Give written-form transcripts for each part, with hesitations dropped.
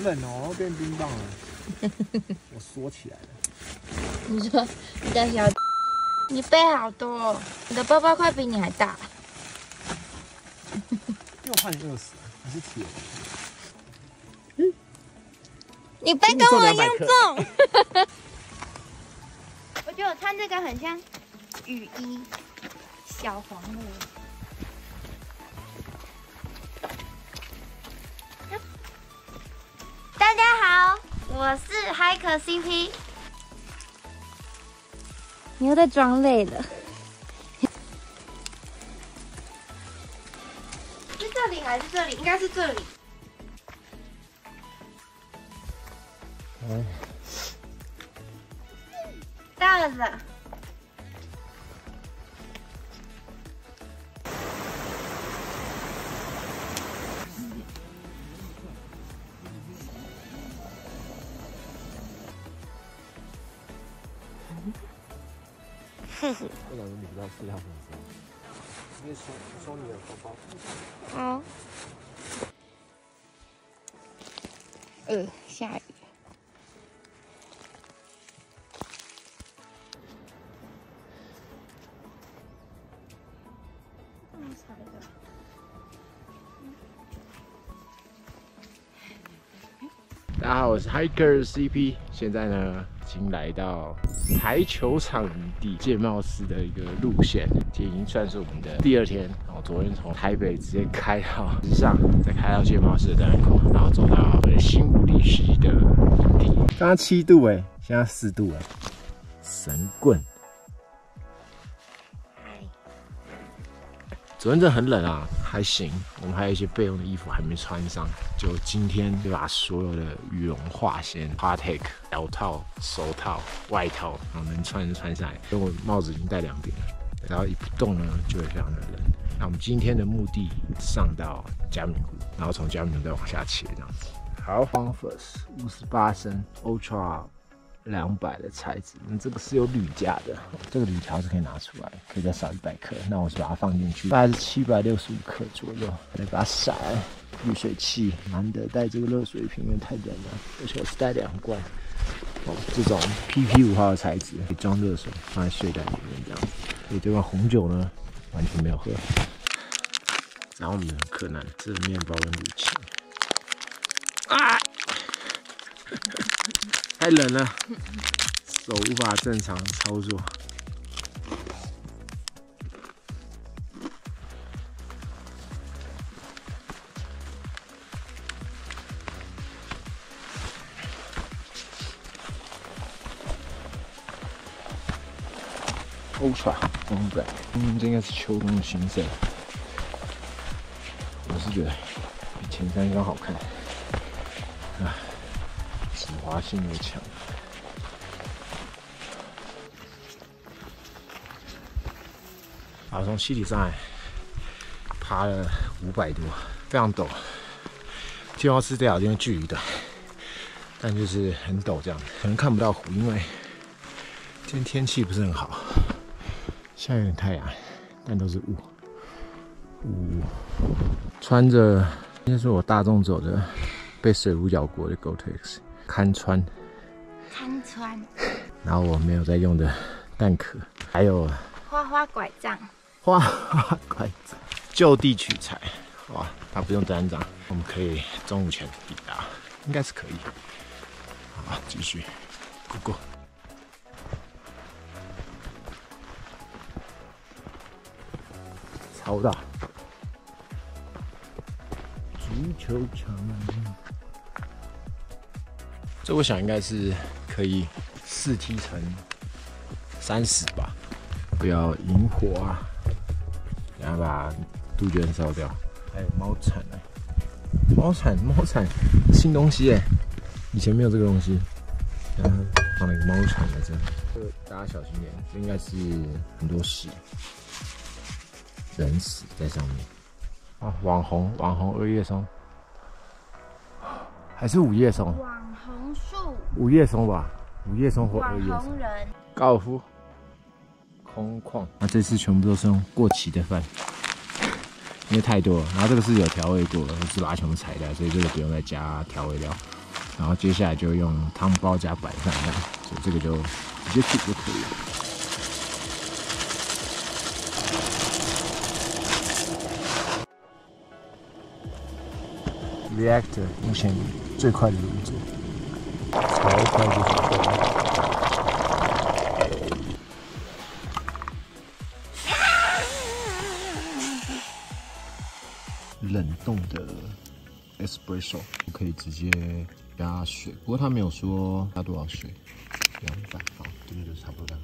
冷哦，要变冰棒了。我缩起来了。你说你的小，你背好多哦，你的包包快比你还大。因为我怕你饿死，还是铁。你背跟我一样重。我觉得我穿这个很像雨衣，小黄的。大家好，我是海可 CP。你又在装累了。是这里还是这里？应该是这里。到了。我感觉你不要吃它粉丝，直接收你的包包。好。下雨。大家好，我是 Hiker CP， 现在呢已经来到台球场营地界贸市的一个路线，这已经算是我们的第2天。然后昨天从台北直接开到时尚，再开到界贸市的登山口，然后走到新武力溪的营地。刚刚7度哎，现在4度哎，神棍！昨天真的很冷啊，还行，我们还有一些备用的衣服还没穿上，就今天就把所有的羽绒化先 Hardtech 腰套、手套、外套，然后能穿就穿下来。因为我帽子已经戴2顶了，然后一不动呢就会非常的冷。那我们今天的目的上到嘉明湖，然后从嘉明湖再往下切这样子。好 ，Converse 58升 Ultra 200的材质，这个是有铝架的，这个铝条是可以拿出来，可以再少100克。那我是把它放进去，大概是765克左右，再把它撒滤水器。难得带这个热水瓶，因为太冷了，而且我是带2罐。哦，这种 PP5号的材质可以装热水，放在睡袋里面这样子。所以这罐红酒呢，完全没有喝。然后我们很困难，这是面包跟乳清。啊！太冷了，手无法正常操作。Ultra 红白，这应该是秋冬的新色。我是觉得比前3双好看。啊。止滑性又强，好，从溪底上来爬了500多，非常陡。界贸市这条地方距离短，但就是很陡这样，可能看不到湖，因为今天天气不是很好，现在有点太阳，但都是雾。穿着应该是我大众走的被水壶咬过的 Gore-Tex。看穿，然后我没有在用的蛋壳，还有花拐杖，拐杖，就地取材，哇，它不用登山杖，我们可以中午前抵达，应该是可以。好，继续 ，Go， 超大，足球场。这我想应该是可以4梯乘30吧，不要引火啊，然后把杜鹃烧掉。还有猫铲哎，猫铲新东西哎，以前没有这个东西。然后放了一个猫铲在这，大家小心点，这应该是很多屎、人屎在上面。啊，网红2叶松，还是5叶松？网红树5叶松吧，5叶松或2叶松。网红人，高尔夫，空旷。那这次全部都是用过期的饭，因为太多了。然后这个是有调味过的，我只把它全部裁掉，所以这个不用再加调味料。然后接下来就用汤包加白饭这样，所以这个就直接煮就可以了。Reactor 目前最快的炉子，超快就煮熟了。冷冻的 espresso 可以直接加水，不过他没有说加多少水，200，好，这个就差不多200。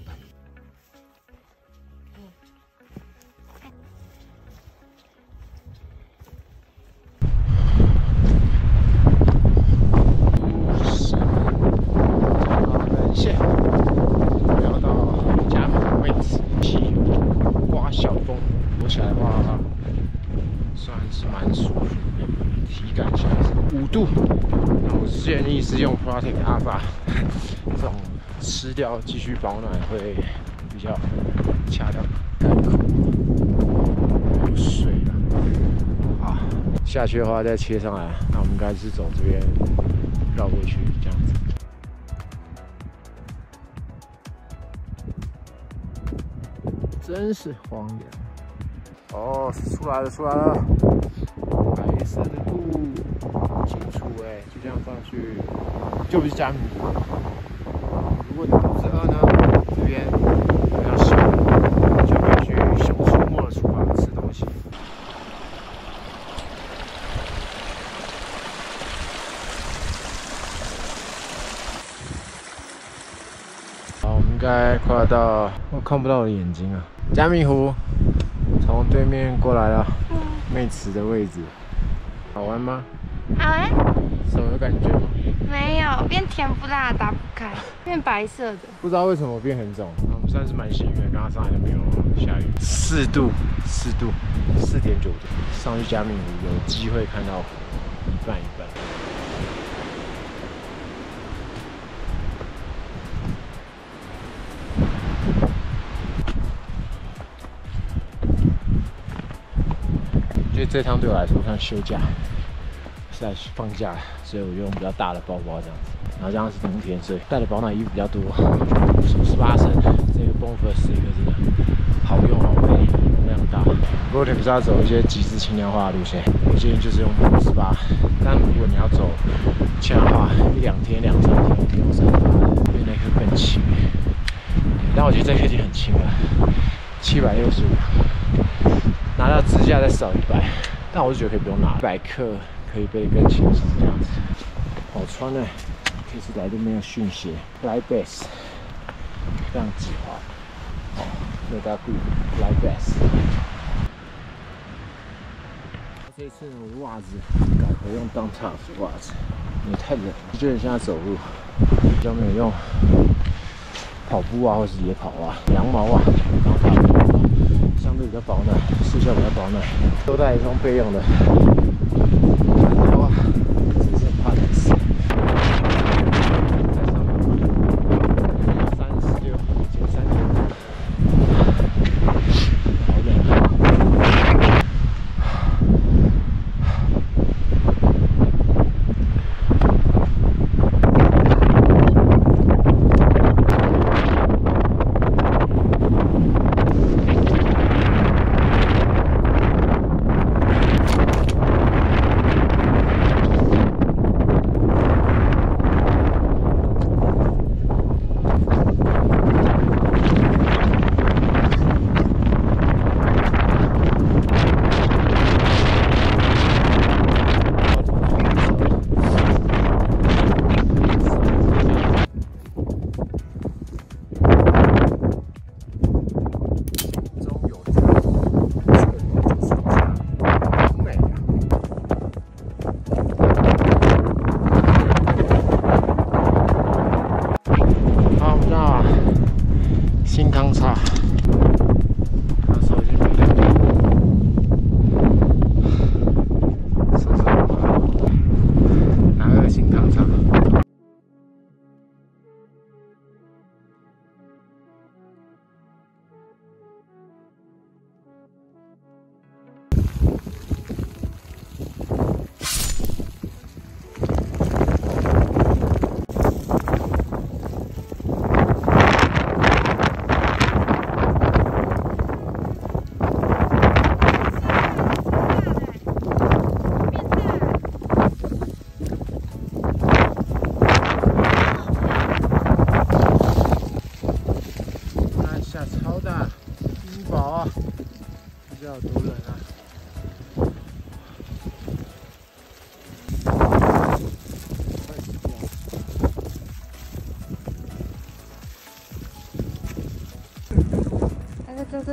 5度，那我建议是用 Protect Alpha 这种吃掉继续保暖会比较恰当。有水了，好，下去的话再切上来，那我们应该是走这边绕过去这样子。真是荒凉。哦，出来了，出来了。白色的布，清楚哎，就这样上去，就不是加米。如果你肚子饿呢，这边比较小，就可以去熊出没的厨房吃东西。好，我们应该快要到，我看不到我的眼睛啊。加密湖从对面过来了。妹池的位置，好玩吗？好玩。手有感觉吗？没有，变甜不辣，打不开，变白色的。不知道为什么变很肿。我们算是蛮幸运的，刚刚上来都没有下雨。4度，4.9度。上去加密湖有机会看到一半。因为这趟对我来说像休假，是在放假，所以我就用比较大的包包这样子。然后这样是冬天，所以带的保暖衣服比较多，18升。这个 Bonfire 是一个真的好用好背，非常大。如果你们是要走一些极致轻量化的路线，我建议就是用18。但如果你要走轻量化，1-2天、2-3天，我就用38，因为那颗更轻。但我觉得这颗已经很轻了，765。拿到支架再少100，但我是觉得可以不用拿，100克可以背得更轻，是这样子。好穿呢，这次来都没有训鞋 ，Light Base， 非常直滑。好，热大裤 ，Light Base。这一次呢，我袜子改回用 Down Tough 袜子，因为太冷，就觉得现在走路比较没有用跑步袜或是野跑袜、羊毛袜 ，Down Tough。相对比较保暖，视效比较保暖，都带一双备用的。哇，只是很怕冷死。在上面36减3.5，好冷啊！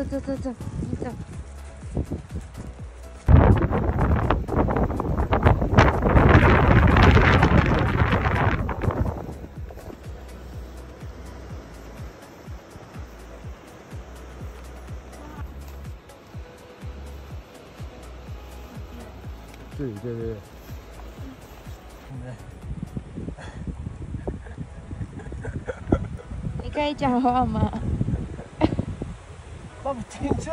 走，你走。对。你可以讲话吗？我不听这。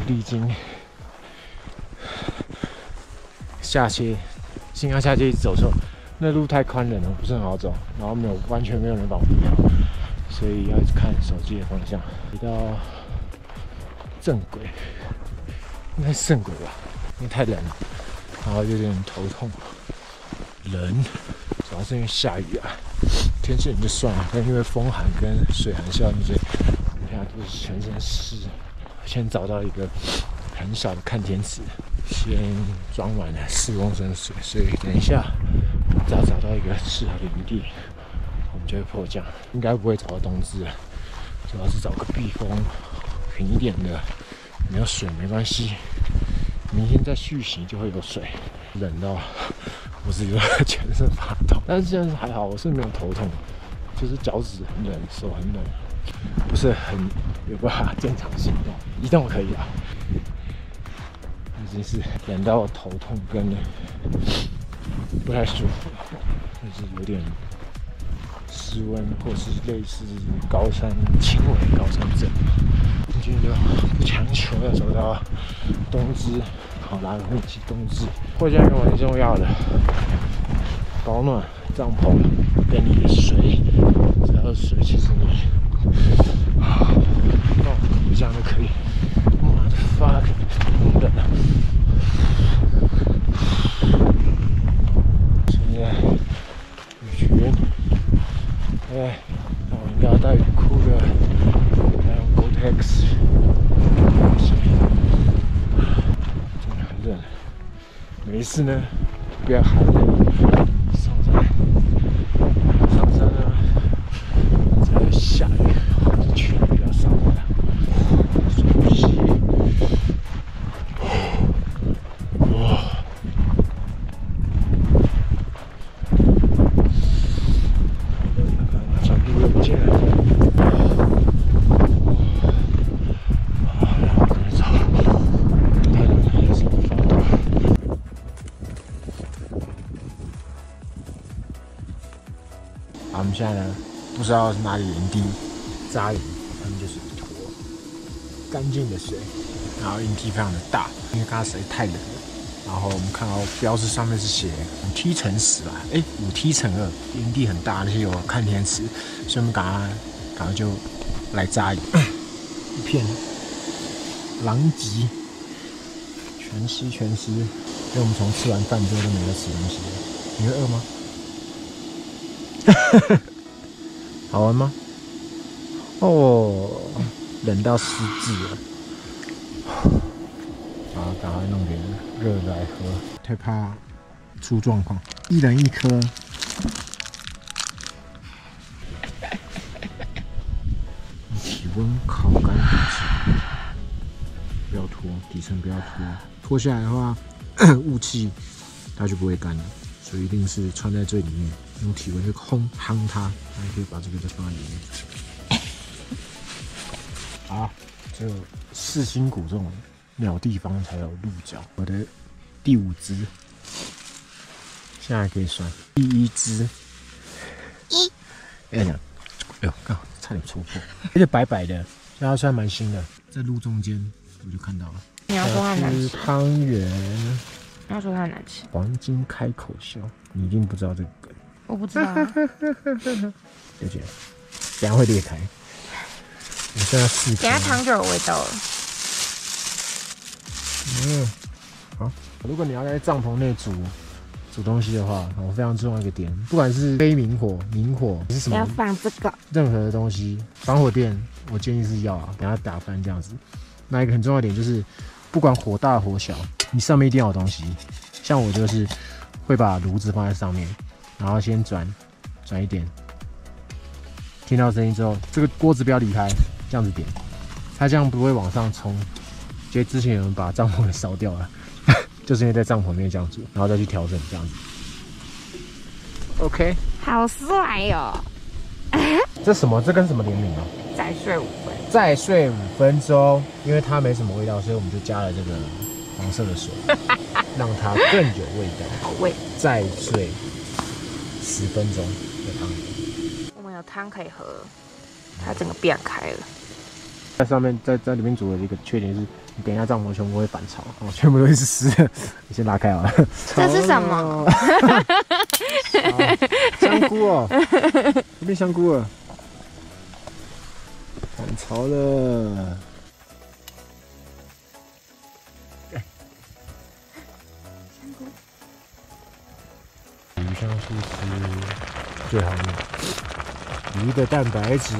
历经下街，新安下街一直走错，那路太宽了，不是很好走，然后完全没有人帮我避好，所以要一直看手机的方向。回到正轨，应该是正轨吧，因为太冷了，然后有点头痛，冷，主要是因为下雨啊。天气冷就算了，但因为风寒跟水寒效应，所以我们现在都是全身湿。先找到一个很小的看天池，先装满了4公升水，所以等一下只要找到一个适合的营地，我们就会迫降。应该不会找到冬至了，主要是找个避风平一点的，没有水没关系，明天再续行就会有水。冷到我自己都全身发抖，但是现在还好，我是没有头痛，就是脚趾很冷，手很冷。不是很有办法正常行动，移动可以啊，已经是冷到头痛跟不太舒服，就是有点失温或是类似轻微高山症。今天就不强求要走到冬至，好拉个飞机冬至。或者有蛮重要的，保暖帐篷跟你的水，只要是水，其实你。这样就可以。妈的 fuck， 冷的。现在雨群，那我应该要带雨裤的，还有 Gore-Tex。真的很冷，没事呢，不要寒冷。上山呢，只要下雨，雪比较少的。呼吸，转度又不见了。然后赶紧走，太冷了，也是不发抖。好，我们现在呢，不知道是哪里营地扎营，他们就是一坨干净的水，然后营地非常的大，因为刚刚实在太冷了。然后我们看到标志上面是写5T 乘10吧，5T 乘2，营地很大，而且有看天池，所以我们赶快就来扎营，一片狼藉，全湿，因为我们从吃完饭之后就没再吃东西了。你会饿吗？好玩吗？哦，冷到失智了。然后赶快弄点热的来喝，太怕出状况。一人一颗。体温烤干底层，不要脱，底层不要脱，脱下来的话，雾气它就不会干了，所以一定是穿在最里面，用体温去烘它，还可以把这个再放在里面。好，只有4星谷这种鸟地方才有鹿角。我的第5只，现在可以算第1只。哎呦，刚好差点戳破，而且白白的，现在算蛮新的，在路中间我就看到了。你要说它难吃？汤圆。你要说它难吃？黄金开口笑，你一定不知道这个梗。我不知道、啊。了解，等下会裂开。我现在试。等下汤就有味道了。好。如果你要在帐篷内煮煮东西的话，我非常重要一个点，不管是非明火、明火还是什么，要放这个，任何的东西，防火垫我建议是要啊，等下打翻这样子。那一个很重要的点就是，不管火大火小，你上面一定要有东西。像我就是会把炉子放在上面，然后先转一点，听到声音之后，这个锅子不要离开，这样子点，它这样不会往上冲。因为之前有人把帐篷给烧掉了，就是因为在帐篷里面这样煮，然后再去调整这样子。OK， 好帅哦！这什么？这跟什么联名啊？再睡5分，再睡5分钟，因为它没什么味道，所以我们就加了这个黄色的水，让它更有味道。好味。再睡10分钟的汤。我们有汤可以喝，它整个变开了。在上面在里面煮的一个缺点是，你等一下帐篷全部会反潮，哦，全部都是湿的。你先拉开好了。这是什么？香菇哦，这边香菇了，反潮了。鱼香素吃最好用，鱼的蛋白质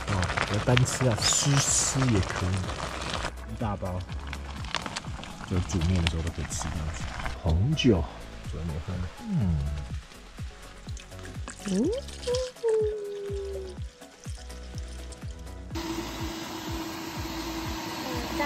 啊，我单吃啊，湿吃也可以，1大包，就煮面的时候都可以吃这样子。红酒准备喝，在